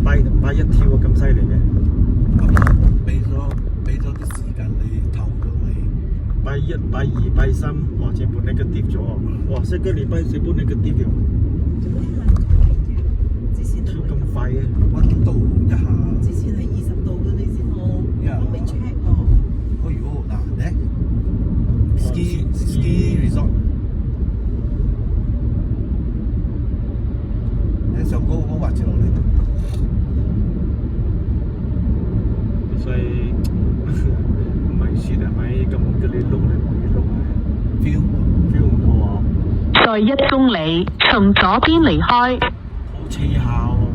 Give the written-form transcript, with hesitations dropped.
拜一跳啊，咁犀利嘅。俾咗啲時間你唞咗未？拜一、拜二、拜三，我全部 negative 咗。哇！一個禮拜全部 negative 咗。之前跳咁快嘅。溫度一下。之前係20度嘅，你知冇？我未 check 喎。哦呦，嗱咧 ，ski resort，你上高嗰個滑住落嚟。所以唔係雪係咪？咁嗰啲路咧，每路係 feel 唔到啊！在1公里，從左邊離開。好車下喎。